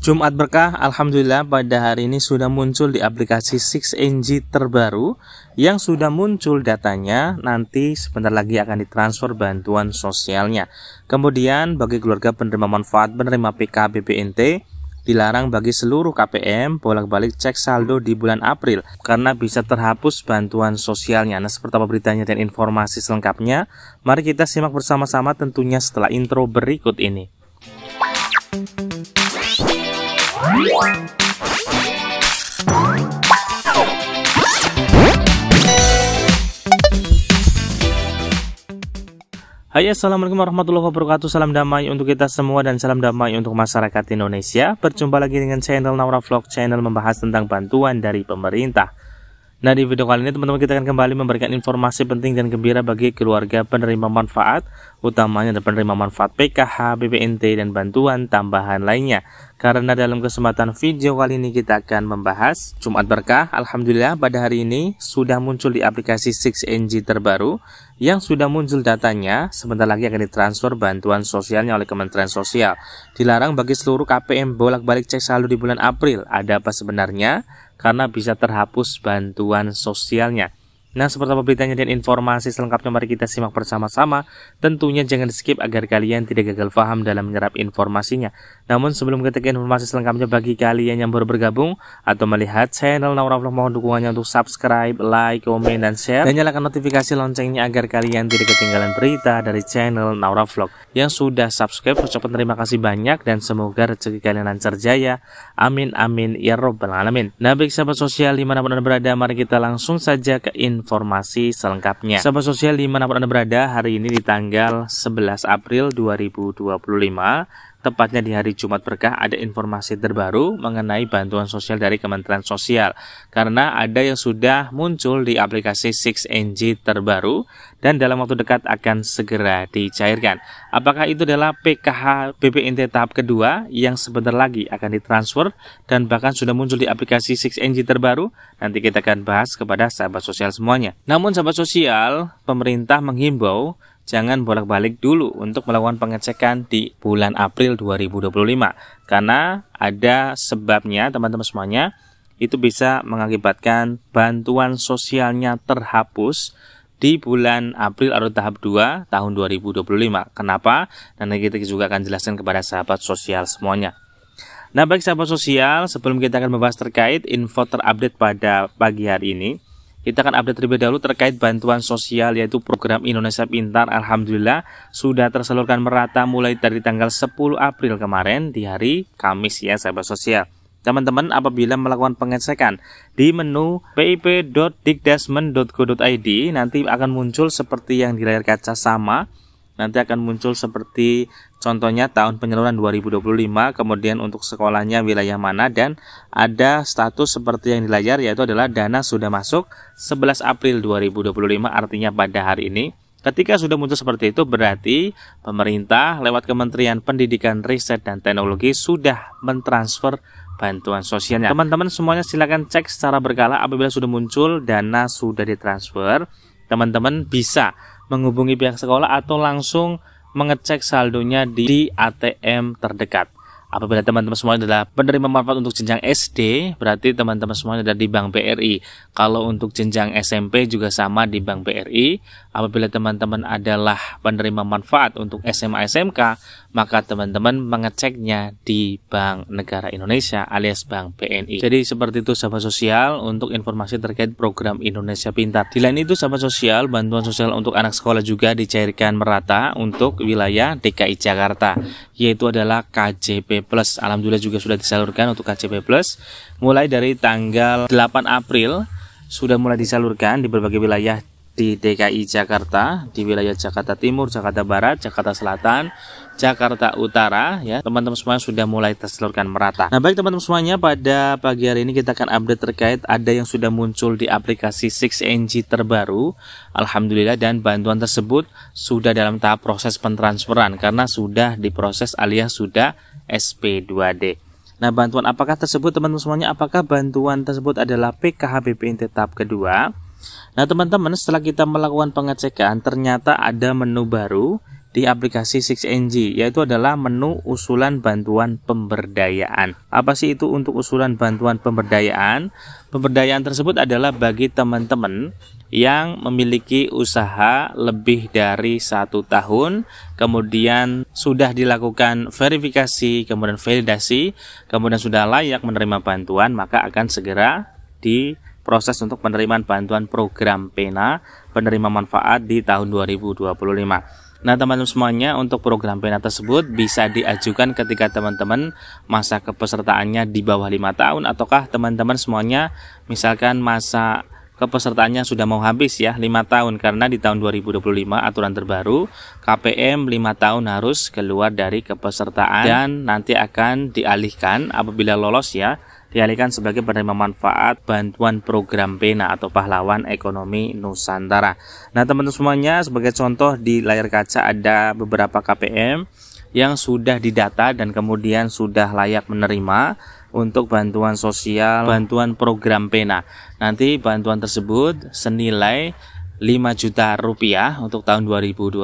Jumat berkah, Alhamdulillah pada hari ini sudah muncul di aplikasi 6NG terbaru yang sudah muncul datanya, nanti sebentar lagi akan ditransfer bantuan sosialnya. Kemudian bagi keluarga penerima manfaat penerima PK BPNT, dilarang bagi seluruh KPM bolak-balik cek saldo di bulan April karena bisa terhapus bantuan sosialnya. Nah, seperti apa beritanya dan informasi selengkapnya? Mari kita simak bersama-sama tentunya setelah intro berikut ini. Hai, assalamualaikum warahmatullahi wabarakatuh. Salam damai untuk kita semua dan salam damai untuk masyarakat Indonesia. Berjumpa lagi dengan channel Naura Vlog, channel membahas tentang bantuan dari pemerintah. Nah, di video kali ini teman-teman kita akan kembali memberikan informasi penting dan gembira bagi keluarga penerima manfaat, utamanya penerima manfaat PKH, BPNT, dan bantuan tambahan lainnya. Karena dalam kesempatan video kali ini kita akan membahas Jumat berkah. Alhamdulillah pada hari ini sudah muncul di aplikasi 6NG terbaru yang sudah muncul datanya, sebentar lagi akan ditransfer bantuan sosialnya oleh Kementerian Sosial. Dilarang bagi seluruh KPM bolak-balik cek saldo di bulan April. Ada apa sebenarnya? Karena bisa terhapus bantuan sosialnya. Nah, seperti apa beritanya dan informasi selengkapnya mari kita simak bersama-sama. Tentunya jangan di skip agar kalian tidak gagal paham dalam menyerap informasinya. Namun sebelum kita ke informasi selengkapnya, bagi kalian yang baru bergabung atau melihat channel Naura Vlog, mohon dukungannya untuk subscribe, like, komen, dan share, dan nyalakan notifikasi loncengnya agar kalian tidak ketinggalan berita dari channel Naura Vlog. Yang sudah subscribe, ucapkan terima kasih banyak dan semoga rezeki kalian lancar jaya. Amin amin ya robbal alamin. Nah, baik sahabat sosial dimanapun Anda berada, mari kita langsung saja ke informasi selengkapnya. Sahabat sosial dimanapun Anda berada, hari ini di tanggal 11 April 2025, tepatnya di hari Jumat berkah, ada informasi terbaru mengenai bantuan sosial dari Kementerian Sosial. Karena ada yang sudah muncul di aplikasi 6NG terbaru dan dalam waktu dekat akan segera dicairkan. Apakah itu adalah PKH BPNT tahap kedua yang sebentar lagi akan ditransfer dan bahkan sudah muncul di aplikasi 6NG terbaru? Nanti kita akan bahas kepada sahabat sosial semuanya. Namun sahabat sosial, pemerintah menghimbau jangan bolak-balik dulu untuk melakukan pengecekan di bulan April 2025. Karena ada sebabnya teman-teman semuanya, itu bisa mengakibatkan bantuan sosialnya terhapus di bulan April atau tahap 2 tahun 2025. Kenapa? Nanti kita juga akan jelaskan kepada sahabat sosial semuanya. Nah, baik sahabat sosial, sebelum kita akan membahas terkait info terupdate pada pagi hari ini, kita akan update terlebih dahulu terkait bantuan sosial yaitu program Indonesia Pintar. Alhamdulillah sudah tersalurkan merata mulai dari tanggal 10 April kemarin di hari Kamis ya sahabat sosial. Teman-teman apabila melakukan pengecekan di menu pip.dikdasmen.go.id nanti akan muncul seperti yang di layar kaca sama. Nanti akan muncul seperti contohnya tahun penyaluran 2025, kemudian untuk sekolahnya wilayah mana, dan ada status seperti yang di layar yaitu adalah dana sudah masuk 11 April 2025, artinya pada hari ini. Ketika sudah muncul seperti itu berarti pemerintah lewat Kementerian Pendidikan, Riset, dan Teknologi sudah mentransfer bantuan sosialnya. Teman-teman semuanya silakan cek secara berkala apabila sudah muncul dana sudah ditransfer. Teman-teman bisa menghubungi pihak sekolah atau langsung mengecek saldonya di ATM terdekat. Apabila teman-teman semua adalah penerima manfaat untuk jenjang SD, berarti teman-teman semua ada di Bank BRI. Kalau untuk jenjang SMP juga sama di Bank BRI. Apabila teman-teman adalah penerima manfaat untuk SMA SMK, maka teman-teman mengeceknya di Bank Negara Indonesia alias Bank BNI. Jadi seperti itu sahabat sosial untuk informasi terkait program Indonesia Pintar. Di lain itu sahabat sosial, bantuan sosial untuk anak sekolah juga dicairkan merata untuk wilayah DKI Jakarta, yaitu adalah KJP Plus. Alhamdulillah juga sudah disalurkan untuk KJP Plus mulai dari tanggal 8 April sudah mulai disalurkan di berbagai wilayah di DKI Jakarta, di wilayah Jakarta Timur, Jakarta Barat, Jakarta Selatan, Jakarta Utara ya. Teman-teman semuanya sudah mulai tersalurkan merata. Nah, baik teman-teman semuanya, pada pagi hari ini kita akan update terkait ada yang sudah muncul di aplikasi 6NG terbaru. Alhamdulillah, dan bantuan tersebut sudah dalam tahap proses pentransferan karena sudah diproses alias sudah SP2D. Nah, bantuan apakah tersebut teman-teman semuanya? Apakah bantuan tersebut adalah PKH BPNT tahap kedua? Nah teman-teman, setelah kita melakukan pengecekan ternyata ada menu baru di aplikasi 6NG, yaitu adalah menu usulan bantuan pemberdayaan. Apa sih itu untuk usulan bantuan pemberdayaan? Pemberdayaan tersebut adalah bagi teman-teman yang memiliki usaha lebih dari 1 tahun, kemudian sudah dilakukan verifikasi, kemudian validasi, kemudian sudah layak menerima bantuan, maka akan segera diproses untuk penerimaan bantuan program PENA penerima manfaat di tahun 2025. Nah teman-teman semuanya, untuk program PENA tersebut bisa diajukan ketika teman-teman masa kepesertaannya di bawah 5 tahun, ataukah teman-teman semuanya misalkan masa kepesertaannya sudah mau habis ya 5 tahun, karena di tahun 2025 aturan terbaru KPM 5 tahun harus keluar dari kepesertaan dan nanti akan dialihkan apabila lolos ya, dialihkan sebagai penerima manfaat bantuan program PENA atau pahlawan ekonomi Nusantara. Nah teman-teman semuanya, sebagai contoh di layar kaca ada beberapa KPM yang sudah didata dan kemudian sudah layak menerima untuk bantuan sosial, bantuan program PENA. Nanti bantuan tersebut senilai 5 juta rupiah untuk tahun 2025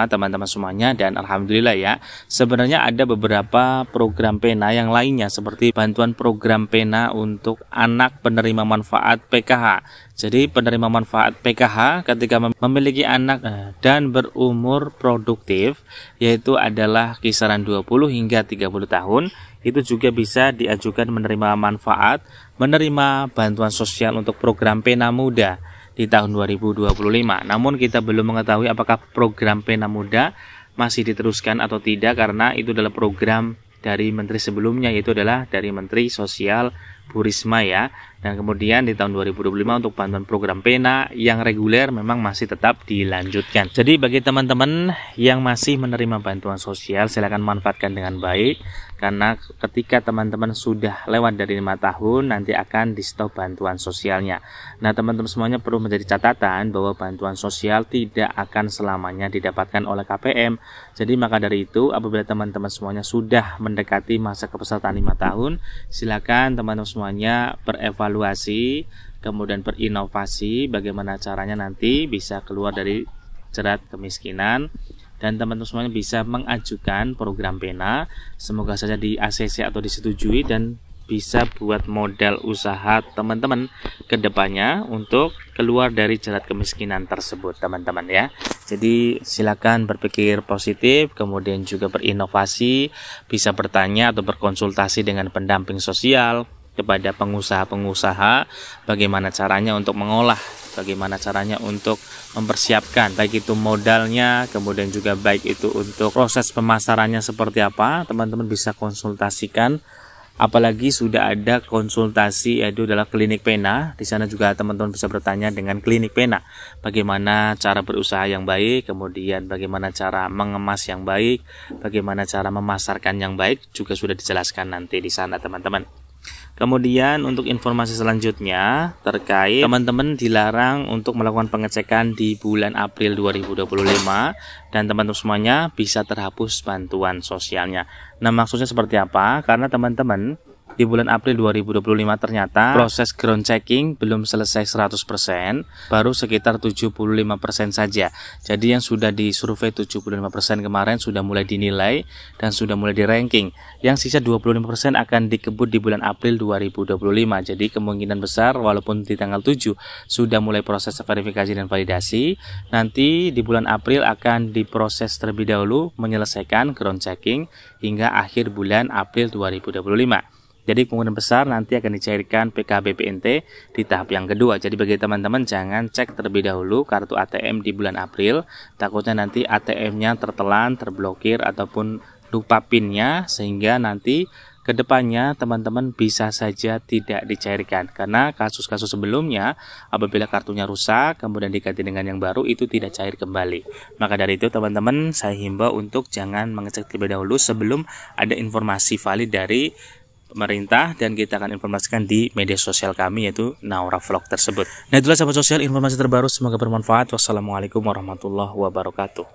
teman-teman semuanya. Dan alhamdulillah ya, sebenarnya ada beberapa program PENA yang lainnya seperti bantuan program PENA untuk anak penerima manfaat PKH. Jadi penerima manfaat PKH ketika memiliki anak dan berumur produktif, yaitu adalah kisaran 20 hingga 30 tahun, itu juga bisa diajukan menerima manfaat, menerima bantuan sosial untuk program PENA Muda di tahun 2025. Namun kita belum mengetahui apakah program PENA Muda masih diteruskan atau tidak, karena itu adalah program dari menteri sebelumnya, yaitu adalah dari Menteri Sosial Bu Risma ya. Dan kemudian di tahun 2025 untuk bantuan program PENA yang reguler memang masih tetap dilanjutkan. Jadi bagi teman-teman yang masih menerima bantuan sosial, silakan manfaatkan dengan baik, karena ketika teman-teman sudah lewat dari 5 tahun nanti akan di stop bantuan sosialnya. Nah teman-teman semuanya perlu menjadi catatan bahwa bantuan sosial tidak akan selamanya didapatkan oleh KPM. Jadi maka dari itu, apabila teman-teman semuanya sudah mendekati masa kepesertaan 5 tahun, silakan teman-teman semuanya berevaluasi, kemudian berinovasi bagaimana caranya nanti bisa keluar dari jerat kemiskinan, dan teman-teman semuanya bisa mengajukan program PENA. Semoga saja di ACC atau disetujui dan bisa buat modal usaha teman-teman ke depannya untuk keluar dari jerat kemiskinan tersebut teman-teman ya. Jadi silakan berpikir positif, kemudian juga berinovasi, bisa bertanya atau berkonsultasi dengan pendamping sosial kepada pengusaha-pengusaha bagaimana caranya untuk mengolah, bagaimana caranya untuk mempersiapkan baik itu modalnya, kemudian juga baik itu untuk proses pemasarannya seperti apa. Teman-teman bisa konsultasikan, apalagi sudah ada konsultasi yaitu adalah klinik PENA. Di sana juga teman-teman bisa bertanya dengan klinik PENA bagaimana cara berusaha yang baik, kemudian bagaimana cara mengemas yang baik, bagaimana cara memasarkan yang baik, juga sudah dijelaskan nanti di sana teman-teman. Kemudian untuk informasi selanjutnya terkait teman-teman dilarang untuk melakukan pengecekan di bulan April 2025 dan teman-teman semuanya bisa terhapus bantuan sosialnya. Nah maksudnya seperti apa? Karena teman-teman di bulan April 2025 ternyata proses ground checking belum selesai 100%, baru sekitar 75% saja. Jadi yang sudah disurvei 75% kemarin sudah mulai dinilai dan sudah mulai di ranking. Yang sisa 25% akan dikebut di bulan April 2025. Jadi kemungkinan besar walaupun di tanggal 7 sudah mulai proses verifikasi dan validasi, nanti di bulan April akan diproses terlebih dahulu menyelesaikan ground checking hingga akhir bulan April 2025. Jadi kemungkinan besar nanti akan dicairkan PKBPNT di tahap yang kedua. Jadi bagi teman-teman jangan cek terlebih dahulu kartu ATM di bulan April. Takutnya nanti ATM-nya tertelan, terblokir, ataupun lupa PIN-nya, sehingga nanti kedepannya teman-teman bisa saja tidak dicairkan. Karena kasus-kasus sebelumnya apabila kartunya rusak kemudian diganti dengan yang baru itu tidak cair kembali. Maka dari itu teman-teman saya himbau untuk jangan mengecek terlebih dahulu sebelum ada informasi valid dari pemerintah, dan kita akan informasikan di media sosial kami yaitu Naura Vlog tersebut. Nah itulah sahabat sosial informasi terbaru, semoga bermanfaat. Wassalamualaikum warahmatullahi wabarakatuh.